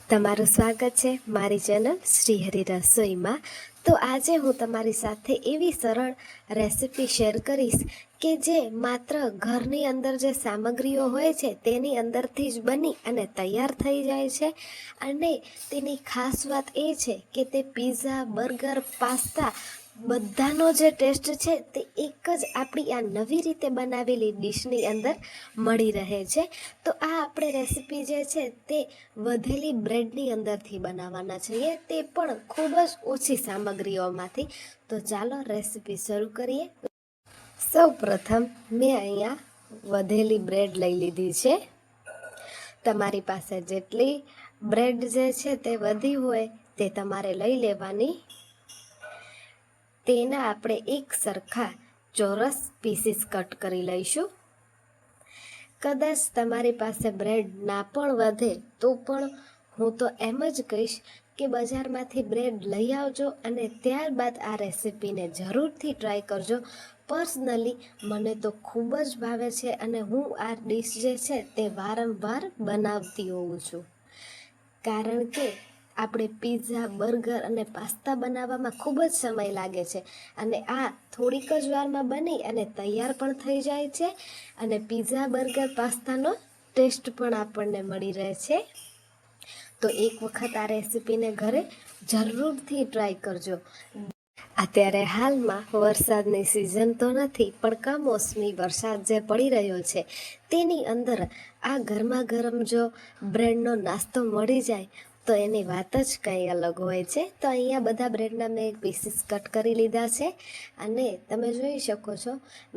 તમારું સ્વાગત છે મારી ચેનલ શ્રી હરિ રસોઈમાં। તો આજે હું તમારી સાથે એવી સરળ રેસિપી શેર કરીશ કે જે માત્ર ઘરની અંદર જે સામગ્રીઓ હોય છે તેની અંદરથી જ બની અને તૈયાર થઈ જાય છે। અને તેની ખાસ વાત એ છે કે તે પીઝા, બર્ગર, પાસ્તા બધાનો જે ટેસ્ટ છે તે એક જ આપણી આ નવી રીતે બનાવેલી ડીશની અંદર મળી રહે છે। તો આ આપણે રેસિપી જે છે તે વધેલી બ્રેડની અંદરથી બનાવવાના છીએ, તે પણ ખૂબ જ ઓછી સામગ્રીઓમાંથી। તો ચાલો રેસિપી શરૂ કરીએ। સૌ પ્રથમ મેં અહીંયા વધેલી બ્રેડ લઈ લીધી છે। તમારી પાસે જેટલી બ્રેડ જે છે તે વધી હોય તે તમારે લઈ લેવાની। તેના આપણે એક સરખા ચોરસ પીસીસ કટ કરી લઈશું। કદાચ તમારી પાસે બ્રેડ ના પણ વધે તો પણ હું તો એમ જ કહીશ કે બજારમાંથી બ્રેડ લઈ આવજો અને ત્યારબાદ આ રેસિપીને જરૂરથી ટ્રાય કરજો। પર્સનલી મને તો ખૂબ જ ભાવે છે અને હું આ ડીશ જે છે તે વારંવાર બનાવતી હોઉં છું, કારણ કે આપણે પીઝા, બર્ગર અને પાસ્તા બનાવવામાં ખૂબ જ સમય લાગે છે અને આ થોડીક જ વારમાં બની અને તૈયાર પણ થઈ જાય છે અને પીઝા, બર્ગર, પાસ્તાનો ટેસ્ટ પણ આપણને મળી રહે છે। તો એક વખત આ રેસિપીને ઘરે જરૂરથી ટ્રાય કરજો। અત્યારે હાલમાં વરસાદની સિઝન તો નથી, પણ કમોસમી વરસાદ જે પડી રહ્યો છે તેની અંદર આ ગરમા ગરમ જો બ્રેડનો નાસ્તો મળી જાય તો એની વાત જ કંઈ અલગ હોય છે। તો અહીંયા બધા બ્રેડના મેં પીસીસ કટ કરી લીધા છે અને તમે જોઈ શકો છો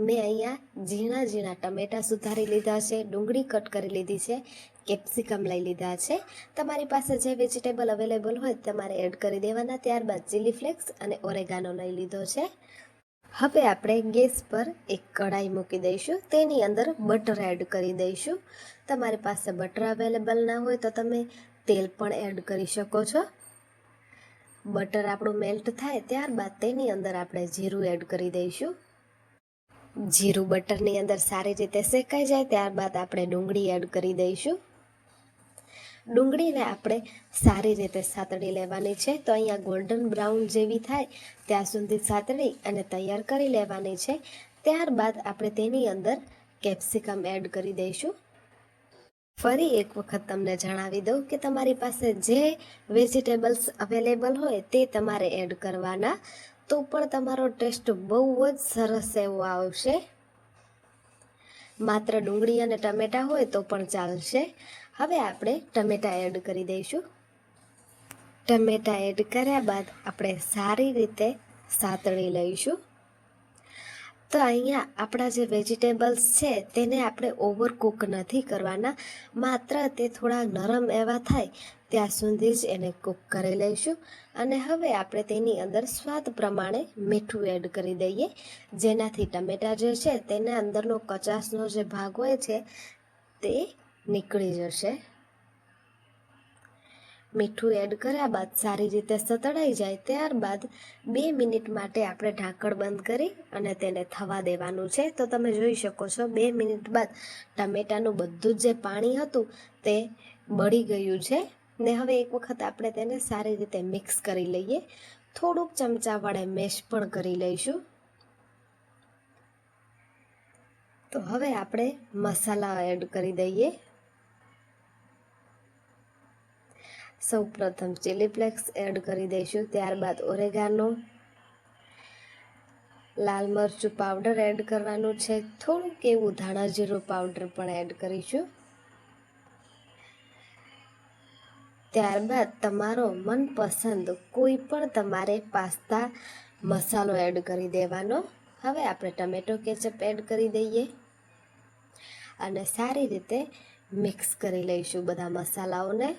મેં અહીંયા ઝીણા ઝીણા ટમેટાં સુધારી લીધા છે, ડુંગળી કટ કરી લીધી છે, કેપ્સિકમ લઈ લીધા છે। તમારી પાસે જે વેજીટેબલ અવેલેબલ હોય તમારે એડ કરી દેવાના। ત્યારબાદ ચીલી ફ્લેક્સ અને ઓરેગાનો લઈ લીધો છે। હવે આપણે ગેસ પર એક કઢાઈ મૂકી દઈશું, તેની અંદર બટર એડ કરી દઈશું। તમારી પાસે બટર અવેલેબલ ના હોય તો તમે તેલ પણ એડ કરી શકો છો। બટર આપણું મેલ્ટ થાય ત્યારબાદ તેની અંદર આપણે જીરું એડ કરી દઈશું। જીરું બટરની અંદર સારી રીતે શેકાઈ જાય ત્યારબાદ આપણે ડુંગળી એડ કરી દઈશું। ડુંગળીને આપણે સારી રીતે સાતળી લેવાની છે। તો અહીંયા ગોલ્ડન બ્રાઉન જેવી થાય ત્યાં સુધી સાતળી અને તૈયાર કરી લેવાની છે। ત્યારબાદ આપણે તેની અંદર કેપ્સિકમ એડ કરી દઈશું। ફરી એક વખત તમને જણાવી દઉં કે તમારી પાસે જે વેજીટેબલ્સ અવેલેબલ હોય તે તમારે એડ કરવાના, તો પણ તમારો ટેસ્ટ બહુ જ સરસ એવો આવશે। માત્ર ડુંગળી અને ટમેટાં હોય તો પણ ચાલશે। હવે આપણે ટમેટાં એડ કરી દઈશું। ટમેટાં એડ કર્યા બાદ આપણે સારી રીતે સાતળી લઈશું। તો અહીંયા આપણા જે વેજીટેબલ્સ છે તેને આપણે ઓવરકુક નથી કરવાના, માત્ર તે થોડા નરમ એવા થાય ત્યાં સુધી જ એને કૂક કરી લઈશું। અને હવે આપણે તેની અંદર સ્વાદ પ્રમાણે મીઠું એડ કરી દઈએ, જેનાથી ટમેટાં જે છે તેના અંદરનો કચાશનો જે ભાગ હોય છે તે નીકળી જશે। મીઠું એડ કર્યા બાદ સારી રીતે સતળાઈ જાય ત્યારબાદ 2 મિનિટ માટે આપણે ઢાંકણ બંધ કરી અને તેને થવા દેવાનું છે। તો તમે જોઈ શકો છો 2 મિનિટ બાદ ટમેટાનું બધું જ જે પાણી હતું તે બળી ગયું છે ને હવે એક વખત આપણે તેને સારી રીતે મિક્સ કરી લઈએ। થોડુંક ચમચા વડે મેશ પણ કરી લઈશું। તો હવે આપણે મસાલા એડ કરી દઈએ। સૌ પ્રથમ ચીલી ફ્લેક્સ એડ કરી દઈશું, ત્યારબાદ ઓરેગાનો, લાલ મરચું પાવડર એડ કરવાનું છે, થોડુંક એવું ધાણા જીરું પાવડર પણ એડ કરીશું। ત્યારબાદ તમારો મનપસંદ કોઈ પણ તમારે પાસ્તા મસાલો એડ કરી દેવાનો। હવે આપણે ટમેટો કેચઅપ એડ કરી દઈએ અને સારી રીતે મિક્સ કરી લઈશું બધા મસાલાઓને।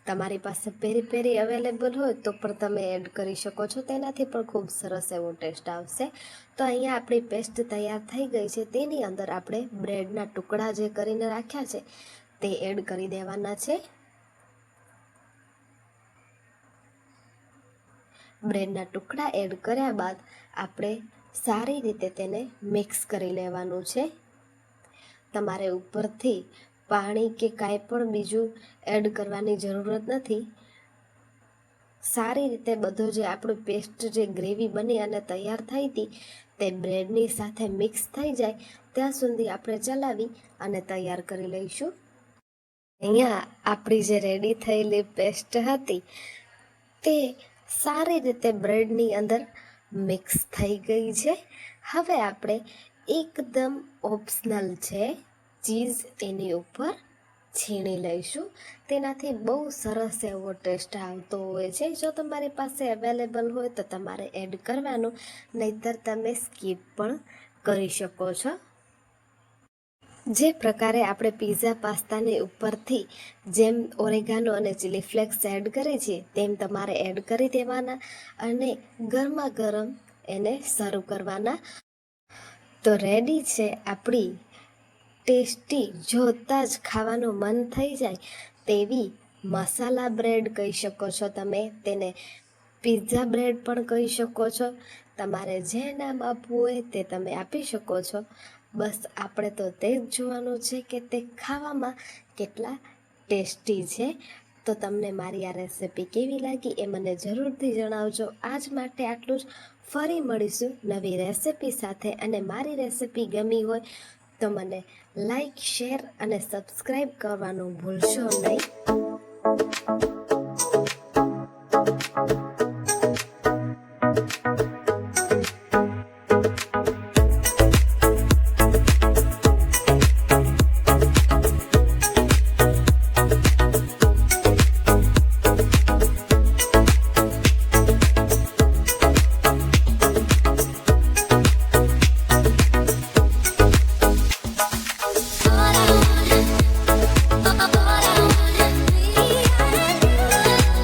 તમારી પાસે પેરી પેરી અવેલેબલ હોય તો પણ તમે એડ કરી શકો છો, તેનાથી પણ ખૂબ સરસ એવો ટેસ્ટ આવશે। તો અહીંયા આપણી પેસ્ટ તૈયાર થઈ ગઈ છે, તેની અંદર આપણે બ્રેડના ટુકડા જે કરીને રાખ્યા છે તે એડ કરી દેવાના છે। બ્રેડના ટુકડા એડ કર્યા બાદ આપણે સારી રીતે તેને મિક્સ કરી લેવાનું છે। તમારે ઉપરથી પાણી કે કાંઈ પણ બીજું એડ કરવાની જરૂરત નથી. સારી રીતે બધો જે આપણું પેસ્ટ જે ગ્રેવી બની અને તૈયાર થઈ હતી તે બ્રેડની સાથે મિક્સ થઈ જાય ત્યાં સુધી આપણે ચલાવી અને તૈયાર કરી લઈશું. અહીંયા આપણી જે રેડી થયેલી પેસ્ટ હતી તે સારી રીતે બ્રેડની અંદર મિક્સ થઈ ગઈ છે. હવે આપણે એકદમ ઓપ્શનલ છે ચીઝ એની ઉપર છીણી લઈશું. તેનાથી બહુ સરસ એવો ટેસ્ટ આવતો હોય છે. જો તમારી પાસે અવેલેબલ હોય તો તમારે એડ કરવાનું, નહીંતર તમે સ્કીપ પણ કરી શકો છો. જે પ્રકારે આપણે પિઝા પાસ્તાની ઉપરથી જેમ ઓરેગાનો અને ચીલી ફ્લેક્સ એડ કરે છે તેમ તમારે એડ કરી દેવાના અને ગરમા ગરમ એને સર્વ કરવાના. તો રેડી છે આપણી ટેસ્ટી, જોતાં જ ખાવાનું મન થઈ જાય તેવી મસાલા બ્રેડ કહી શકો છો તમે, તેને પિઝા બ્રેડ પણ કહી શકો છો. તમારે જે નામ આપવું હોય તે તમે આપી શકો છો. બસ આપણે તો તે જ જોવાનું છે કે તે ખાવામાં કેટલા ટેસ્ટી છે. તો તમને મારી આ રેસિપી કેવી લાગી એ મને જરૂરથી જણાવજો. આજ માટે આટલું જ. ફરી મળીશું નવી રેસિપી સાથે. અને મારી રેસિપી ગમી હોય તો મને લાઈક, શેર અને સબસ્ક્રાઈબ કરવાનું ભૂલશો નહીં.